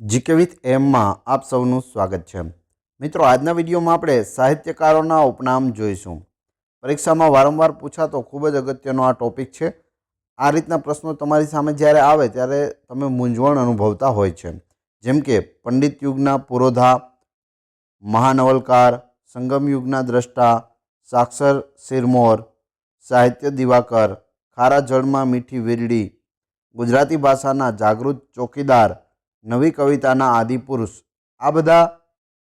GK with એમમાં આપ સૌનું સ્વાગત છે। મિત્રો, આજના વિડીયોમાં આપણે સાહિત્યકારોના ઉપનામ જોઈશું। પરીક્ષામાં વારંવાર પૂછાતો ખૂબ જ અગત્યનો આ ટોપિક છે। આ રીતના પ્રશ્નો તમારી સામે જ્યારે આવે ત્યારે તમે મૂંઝવણ અનુભવતા હોય છે, જેમ કે પંડિત યુગના પુરોધા, મહાનવલકાર, સંગમ યુગના દ્રષ્ટા, સાક્ષર સિરમોર, સાહિત્ય દિવાકર, ખારા જળમાં મીઠી વીરડી, ગુજરાતી ભાષાના જાગૃત ચોકીદાર, નવી કવિતાના આદિપુરુષ। આ બધા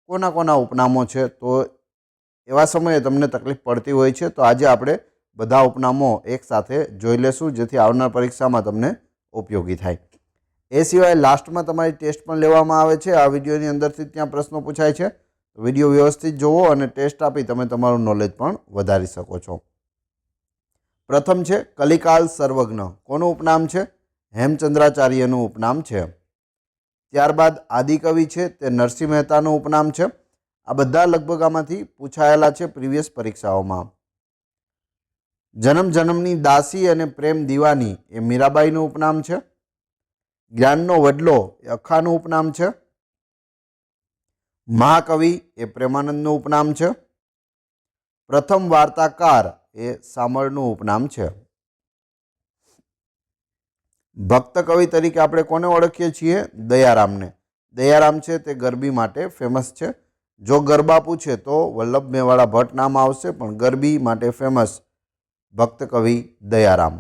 કોના કોના ઉપનામો છે? તો એવા સમયે તમને તકલીફ પડતી હોય છે, તો આજે આપણે બધા ઉપનામો એકસાથે જોઈ લેશું, જેથી આવનાર પરીક્ષામાં તમને ઉપયોગી થાય। એ સિવાય લાસ્ટમાં તમારી ટેસ્ટ પણ લેવામાં આવે છે। આ વિડીયોની અંદરથી ત્યાં પ્રશ્નો પૂછાય છે, તો વિડીયો વ્યવસ્થિત જોવો અને ટેસ્ટ આપી તમે તમારું નોલેજ પણ વધારી શકો છો। પ્રથમ છે કલિકાલ સર્વજ્ઞ। કોનું ઉપનામ છે? હેમચંદ્રાચાર્યનું ઉપનામ છે। ત્યારબાદ આદિકવિ છે તે નરસિંહ મહેતાનું ઉપનામ છે। આ બધા લગભગ આમાંથી પૂછાયેલા છે પ્રીવિયસ પરીક્ષાઓમાં। જન્મ જન્મની દાસી અને પ્રેમ દીવાની એ મીરાબાઈનું ઉપનામ છે। જ્ઞાનનો વડલો એ અખાનું ઉપનામ છે। મહાકવિ એ પ્રેમાનંદનું ઉપનામ છે। પ્રથમ વાર્તાકાર એ સામળનું ઉપનામ છે। ભક્ત કવિ તરીકે આપણે કોને ઓળખીએ છીએ? દયારામને। દયારામ છે તે ગરબી માટે ફેમસ છે। જો ગરબા પૂછે તો વલ્લભ મેવાડા ભટ્ટ નામ આવશે, પણ ગરબી માટે ફેમસ ભક્ત કવિ દયારામ।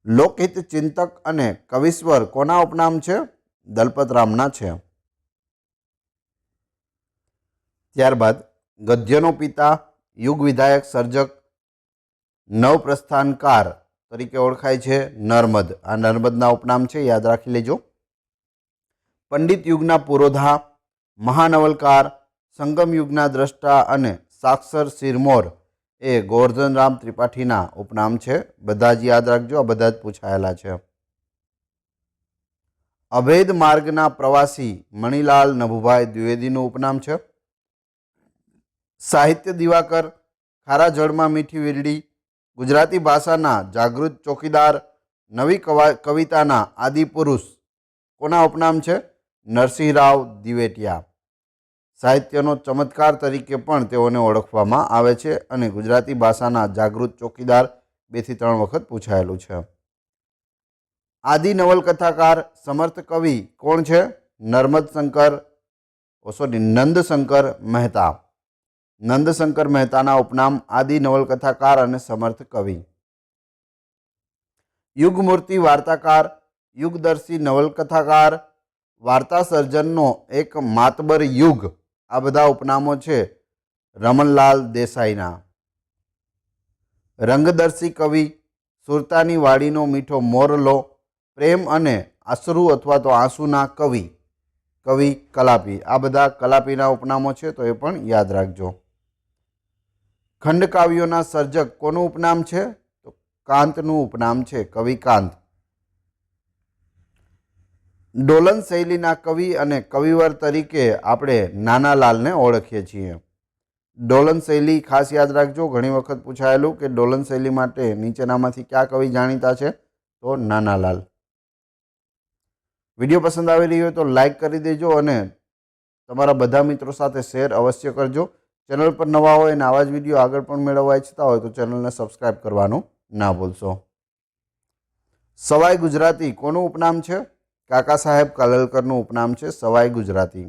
લોકહિત ચિંતક અને કવિશ્વર કોના ઉપનામ છે? દલપતરામના છે। ત્યારબાદ ગદ્યનો પિતા, યુગ વિધાયક સર્જક, નવપ્રસ્થાનકાર તરીકે ઓળખાય છે નર્મદ। આ નર્મદના ઉપનામ છે, યાદ રાખી લેજો। પંડિત યુગના પુરોધા, મહાનવલકાર, સંગમ યુગના દ્રષ્ટા અને સાક્ષર સિરમોર એ ગોવર્ધનરામ ત્રિપાઠીના ઉપનામ છે। બધા જ યાદ રાખજો, આ બધા જ પૂછાયેલા છે। અભેદ માર્ગના પ્રવાસી મણિલાલ નભુભાઈ દ્વિવેદીનું ઉપનામ છે। સાહિત્ય દિવાકર, ખારા જળમાં મીઠી વીરડી, ગુજરાતી ભાષાના જાગૃત ચોકીદાર, નવી કવિતાના આદિપુરુષ કોના ઉપનામ છે? નરસિંહરાવ દિવેટિયા। સાહિત્યનો ચમત્કાર તરીકે પણ તેઓને ઓળખવામાં આવે છે અને ગુજરાતી ભાષાના જાગૃત ચોકીદાર 2 થી 3 વખત પૂછાયેલું છે। આદિ નવલકથાકાર સમર્થ કવિ કોણ છે? નંદશંકર મહેતા। નંદશંકર મહેતાના ઉપનામ આદિ નવલકથાકાર અને સમર્થ કવિ। યુગમૂર્તિ વાર્તાકાર, યુગદર્શી નવલકથાકાર, વાર્તા સર્જનનો એક માતબર યુગ। આ બધા ઉપનામો છે રમણલાલ દેસાઈના। રંગદર્શી કવિ, સુરતાની વાડીનો મીઠો મોરલો, પ્રેમ અને આશરુ અથવા તો આંસુના કવિ, કવિ કલાપી। આ બધા કલાપીના ઉપનામો છે, તો એ પણ યાદ રાખજો। ખંડકાવ્યોના સર્જક કોનું ઉપનામ છે? તો કાંતનું ઉપનામ છે, કવિ કાંત। ડોલન શૈલીના કવિ અને કવિવર તરીકે આપણે નાનાલાલને ઓળખીએ છીએ। ડોલન શૈલી ખાસ યાદ રાખજો, ઘણી વખત પૂછાયેલું કે ડોલન શૈલી માટે નીચેનામાંથી કયા કવિ જાણીતા છે? તો નાનાલાલ। વિડીયો પસંદ આવી રહ્યો હોય તો લાઈક કરી દેજો અને તમારા બધા મિત્રો સાથે શેર અવશ્ય કરજો। ચેનલ પર નવા હોય અને આવા જ વિડીયો આગળ પણ મેળવવા ઈચ્છતા હોય તો ચેનલને સબસ્ક્રાઈબ કરવાનું ના ભૂલશો। સવાઈ ગુજરાતી કોનું ઉપનામ છે? કાકા સાહેબ કાલેલકરનું ઉપનામ છે સવાઈ ગુજરાતી।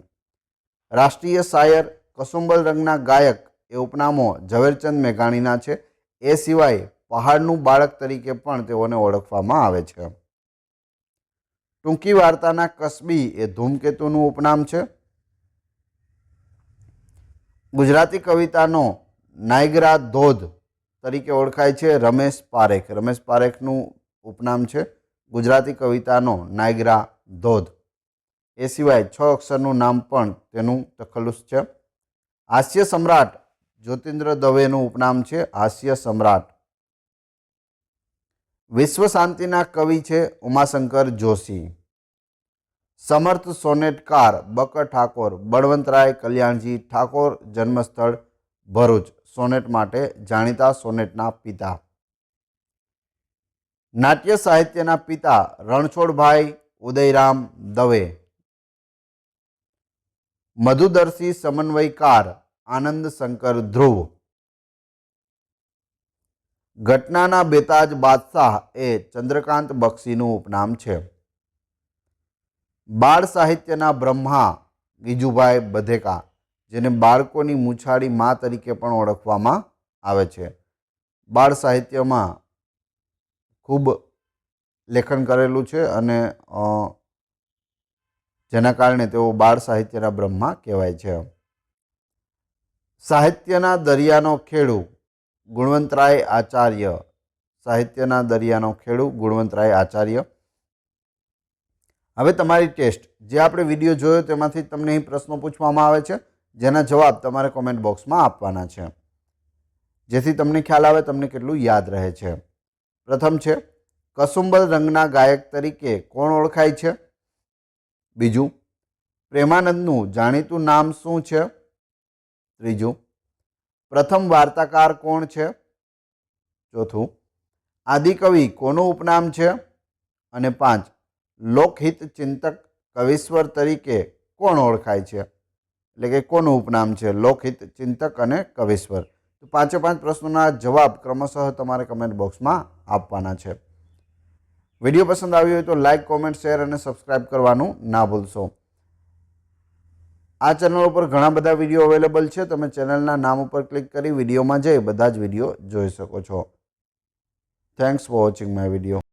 રાષ્ટ્રીય શાયર, કસુંબલ રંગના ગાયક એ ઉપનામો ઝવેરચંદ મેઘાણીના છે। એ સિવાય પહાડનું બાળક તરીકે પણ તેઓને ઓળખવામાં આવે છે। ટૂંકી વાર્તાના કસબી એ ધૂમકેતુનું ઉપનામ છે। ગુજરાતી કવિતાનો નાયગ્રા ધોધ તરીકે ઓળખાય છે રમેશ પારેખ। રમેશ પારેખનું ઉપનામ છે ગુજરાતી કવિતાનો નાયગ્રા ધોધ। એ સિવાય 6 અક્ષરનું નામ પણ તેનું તખલ્લુસ છે। હાસ્ય સમ્રાટ જ્યોતિન્દ્ર દવેનું ઉપનામ છે હાસ્ય સમ્રાટ। વિશ્વ શાંતિના કવિ છે ઉમાશંકર જોશી। સમર્થ સોનેટકાર બકર ઠાકોર, બળવંતરાય કલ્યાણજી ઠાકોર, જન્મસ્થળ ભરૂચ, સોનેટ માટે જાણીતા, સોનેટના પિતા। નાટ્ય સાહિત્યના પિતા રણછોડભાઈ ઉદયરામ દવે. મધુદર્શી સમન્વયકાર આનંદ શંકર ધ્રુવ. ઘટનાના બેતાજ બાદશાહ એ ચંદ્રકાંત બક્ષીનું ઉપનામ છે. બાળ સાહિત્યના બ્રહ્મા ગીજુભાઈ બધેકા, જેને બાળકોની મૂછાળી મા તરીકે પણ ઓળખવામાં આવે છે. બાળ સાહિત્યમાં ખૂબ લેખન કરેલું છે અને જેના કારણે તેઓ બાળ સાહિત્યના બ્રહ્મા કહેવાય છે. સાહિત્યના દરિયાનો ખેડૂ ગુણવંતરાય આચાર્ય. સાહિત્યના દરિયાનો ખેડૂ ગુણવંતરાય આચાર્ય. હવે તમારી ટેસ્ટ, જે આપણે વિડીયો જોયો તેમાંથી તમને અહીં પ્રશ્નો પૂછવામાં આવે છે, જેના જવાબ તમારે કોમેન્ટ બોક્સમાં આપવાના છે, જેથી તમને ખ્યાલ આવે તમને કેટલું યાદ રહે છે. પ્રથમ છે, કસુંબલ રંગના ગાયક તરીકે કોણ ઓળખાય છે? બીજું, પ્રેમાનંદનું જાણીતું નામ શું છે? ત્રીજું, પ્રથમ વાર્તાકાર કોણ છે? ચોથું, આદિકવિ કોનું ઉપનામ છે? અને 5, લોકહિત ચિંતક કવિશ્વર તરીકે કોણ ઓળખાય છે? એટલે કે કોનું ઉપનામ છે લોકહિત ચિંતક અને કવિશ્વર? તો 5 પ્રશ્નોના જવાબ ક્રમશઃ તમારે કમેન્ટ બોક્સમાં આપવાના છે. વિડીયો પસંદ આવ્યો હોય તો લાઇક, કોમેન્ટ, શેર અને સબસ્ક્રાઇબ કરવાનું ના ભૂલશો. આ ચેનલ ઉપર ઘણા બધા વિડીયો અવેલેબલ છે. તમે ચેનલના નામ ઉપર ક્લિક કરી વિડીયોમાં જઈ બધા જ વિડીયો જોઈ શકો છો. Thanks for watching my video.